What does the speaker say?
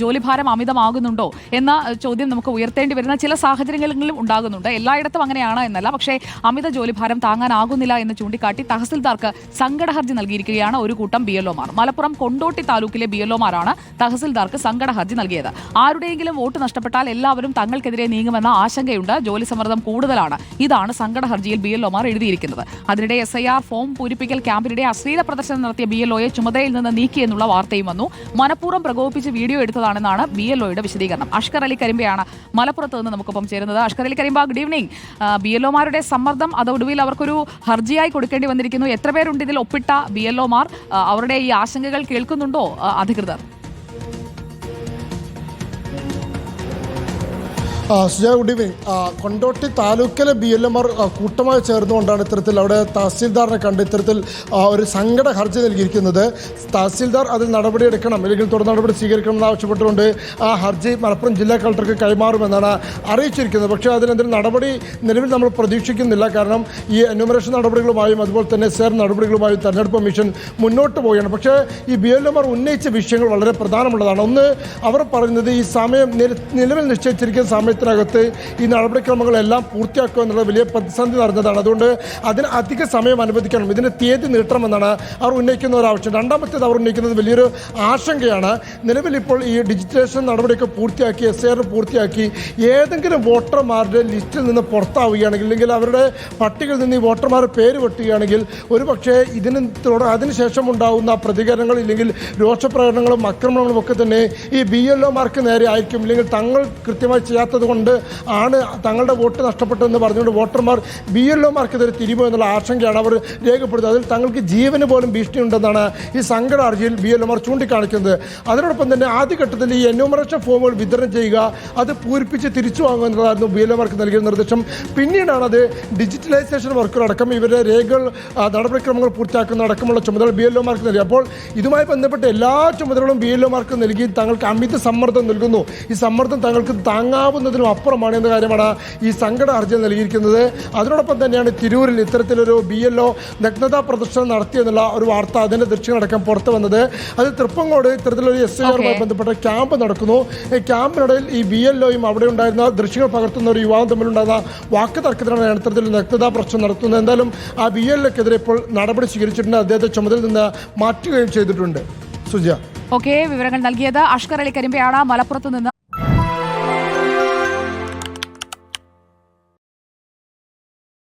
ജോലിഭാരം അമിതമാകുന്നുണ്ടോ എന്ന ചോദ്യം നമുക്ക് ഉയർത്തേണ്ടി വരുന്ന ചില സാഹചര്യങ്ങളിലും ഉണ്ടാകുന്നുണ്ട്. എല്ലായിടത്തും അങ്ങനെയാണ് എന്നല്ല, പക്ഷേ അമിത ജോലിഭാരം താങ്ങാനാകുന്നില്ല എന്ന് ചൂണ്ടിക്കാട്ടി തഹസിൽദാർക്ക് സങ്കട ഹർജി നൽകിയിരിക്കുകയാണ് ഒരു കൂട്ടം BLOമാർ. മലപ്പുറം കൊണ്ടോട്ടി താലൂക്കിലെ BLOമാരാണ് തഹസിൽദാർക്ക് സങ്കട ഹർജി നൽകിയത്. ആരുടെയെങ്കിലും വോട്ട് നഷ്ടപ്പെട്ടാൽ എല്ലാവരും തങ്ങൾക്കെതിരെ നീങ്ങുമെന്ന ആശങ്കയുണ്ട്, ജോലി സമ്മർദ്ദം കൂടുതലാണ്. ഇതാണ് സങ്കട ഹർജിയിൽ BLOമാർ എഴുതിയിരിക്കുന്നത്. അതിനിടെ SIR ഫോം പൂരിപ്പിക്കൽ ക്യാമ്പിനിടെ അശ്ലീല പ്രദർശനം നടത്തിയ BLOയെ ചുമതലയിൽ നിന്ന് നീക്കിയെന്നുള്ള വാർത്തയും വന്നു. മനഃപൂർവ്വം പ്രകോപിപ്പിച്ച് വീഡിയോ എടുത്തതാണെന്നാണ് BLOയുടെ വിശദീകരണം. അഷ്കർ അലി കരിമ്പയാണ് മലപ്പുറത്ത് നിന്ന് നമുക്കൊപ്പം ചേരുന്നത്. Ashkar Ali Karimba, good evening. BLOമാരുടെ സമ്മർദ്ദം അത് ഒടുവിൽ അവർക്കൊരു ഹർജിയായി കൊടുക്കേണ്ടി വന്നിരിക്കുന്നു. എത്ര പേരുണ്ട് ഇതിൽ ഒപ്പിട്ട BLOമാർ? അവരുടെ ഈ ആശങ്കകൾ കേൾക്കുന്നുണ്ടോ അധികൃതർ? Good evening. കൊണ്ടോട്ടി താലൂക്കിലെ BLOമാർ കൂട്ടമായി ചേർന്നുകൊണ്ടാണ് ഇത്തരത്തിൽ അവിടെ തഹസീൽദാറിനെ കണ്ട് ഇത്തരത്തിൽ ഒരു സങ്കട ഹർജി നൽകിയിരിക്കുന്നത്. തഹസീൽദാർ അതിൽ നടപടിയെടുക്കണം, അല്ലെങ്കിൽ തുടർ നടപടി സ്വീകരിക്കണമെന്ന് ആവശ്യപ്പെട്ടുകൊണ്ട് ആ ഹർജി മലപ്പുറം ജില്ലാ കളക്ടർക്ക് കൈമാറുമെന്നാണ് അറിയിച്ചിരിക്കുന്നത്. പക്ഷേ അതിനെന്തെങ്കിലും നടപടി നിലവിൽ നമ്മൾ പ്രതീക്ഷിക്കുന്നില്ല. കാരണം ഈ എന്യൂമറേഷൻ നടപടികളുമായും അതുപോലെ തന്നെ SIR നടപടികളുമായും തെരഞ്ഞെടുപ്പ് കമ്മീഷൻ മുന്നോട്ട് പോവുകയാണ്. പക്ഷേ ഈ BLOമാർ ഉന്നയിച്ച വിഷയങ്ങൾ വളരെ പ്രധാനമുള്ളതാണ്. ഒന്ന്, അവർ പറയുന്നത് ഈ സമയം നിലവിൽ നിശ്ചയിച്ചിരിക്കുന്ന സമയത്തിനകത്ത് ഈ നടപടിക്രമങ്ങളെല്ലാം പൂർത്തിയാക്കുക എന്നുള്ള വലിയ പ്രതിസന്ധി നിറഞ്ഞതാണ്. അതുകൊണ്ട് അതിന് അധിക സമയം അനുവദിക്കണം, ഇതിന് തീയതി നീട്ടണമെന്നാണ് അവർ ഉന്നയിക്കുന്ന ഒരു ആവശ്യം. രണ്ടാമത്തേത് അവർ ഉന്നയിക്കുന്നത് വലിയൊരു ആശങ്കയാണ്. നിലവിൽ ഇപ്പോൾ ഈ ഡിജിറ്റലൈസേഷൻ നടപടിയൊക്കെ പൂർത്തിയാക്കി SIR പൂർത്തിയാക്കി ഏതെങ്കിലും വോട്ടർമാരുടെ ലിസ്റ്റിൽ നിന്ന് പുറത്താവുകയാണെങ്കിൽ, അല്ലെങ്കിൽ അവരുടെ പട്ടികയിൽ നിന്ന് ഈ വോട്ടർമാരുടെ പേര് വെട്ടുകയാണെങ്കിൽ ഒരുപക്ഷേ അതിനുശേഷം ഉണ്ടാകുന്ന പ്രതികരണങ്ങൾ, ഇല്ലെങ്കിൽ രോഷപ്രകടനങ്ങളും ആക്രമണങ്ങളും ഒക്കെ തന്നെ ഈ BLOമാർക്ക് നേരെ ആയിരിക്കും. ഇല്ലെങ്കിൽ തങ്ങൾ കൃത്യമായി ചെയ്യാത്തത് കൊണ്ട് ആണ് തങ്ങളുടെ വോട്ട് നഷ്ടപ്പെട്ടതെന്ന് പറഞ്ഞുകൊണ്ട് വോട്ടർമാർ BLOമാർക്കെതിരെ തിരിയുമോ എന്നുള്ള ആശങ്കയാണ് അവർ രേഖപ്പെടുത്തുന്നത്. അതിൽ തങ്ങൾക്ക് ജീവന് പോലും ഭീഷണിയുണ്ടെന്നാണ് ഈ സങ്കട ഹർജിയിൽ BLOമാർ ചൂണ്ടിക്കാണിക്കുന്നത്. അതിനോടൊപ്പം തന്നെ ആദ്യഘട്ടത്തിൽ ഈ എന്യൂമറേഷൻ ഫോമുകൾ വിതരണം ചെയ്യുക, അത് പൂരിപ്പിച്ച് തിരിച്ചു വാങ്ങുക എന്നതായിരുന്നു BLOമാർക്ക് നൽകിയ നിർദ്ദേശം. പിന്നീടാണ് അത് ഡിജിറ്റലൈസേഷൻ വർക്കുകളടക്കം ഇവരുടെ രേഖകൾ നടപടിക്രമങ്ങൾ പൂർത്തിയാക്കുന്ന അടക്കമുള്ള ചുമതല BLOമാർക്ക് നൽകി. അപ്പോൾ ഇതുമായി ബന്ധപ്പെട്ട എല്ലാ ചുമതലകളും BLOമാർക്ക് നൽകി തങ്ങൾക്ക് അമിത സമ്മർദ്ദം നൽകുന്നു. ഈ സമ്മർദ്ദം തങ്ങൾക്ക് താങ്ങാവുന്നതിനും അപ്പുറമാണ് എന്ന കാര്യമാണ് ഈ സങ്കട ഹർജി നൽകിയിരിക്കുന്നത്. അതിനോടൊപ്പം തന്നെയാണ് തിരൂരിൽ ഇത്തരത്തിലൊരു BLO നഗ്നതാ പ്രദർശനം നടത്തിയെന്നുള്ള ഒരു വാർത്ത, അതിൻ്റെ ദൃശ്യങ്ങളടക്കം പുറത്തു വന്നത്. അത് തൃപ്പങ്ങോട് ഇത്തരത്തിലൊരു SIRമായി ബന്ധപ്പെട്ട ക്യാമ്പ് നടക്കുന്നു. ഈ ക്യാമ്പിനിടയിൽ ഈ BLOയും അവിടെ ഉണ്ടായിരുന്ന ദൃശ്യങ്ങൾ പകർത്തുന്ന ഒരു യുവാവും തമ്മിലുണ്ടാകുന്ന വാക്ക് തർക്കത്തിലാണ് ഇത്തരത്തിൽ നഗ്നതാ പ്രദർശനം നടത്തുന്നത്. എന്തായാലും ആ BLOക്കെതിരെ ഇപ്പോൾ നടപടി സ്വീകരിച്ചിട്ടുണ്ട്. അദ്ദേഹത്തെ ചുമതലയിൽ നിന്ന് മാറ്റുകയും ചെയ്തിട്ടുണ്ട്. സുജ, വിവരങ്ങൾ നൽകിയത് അഷ്കർ അലി കരിമ്പയാണ് മലപ്പുറത്ത് നിന്ന്.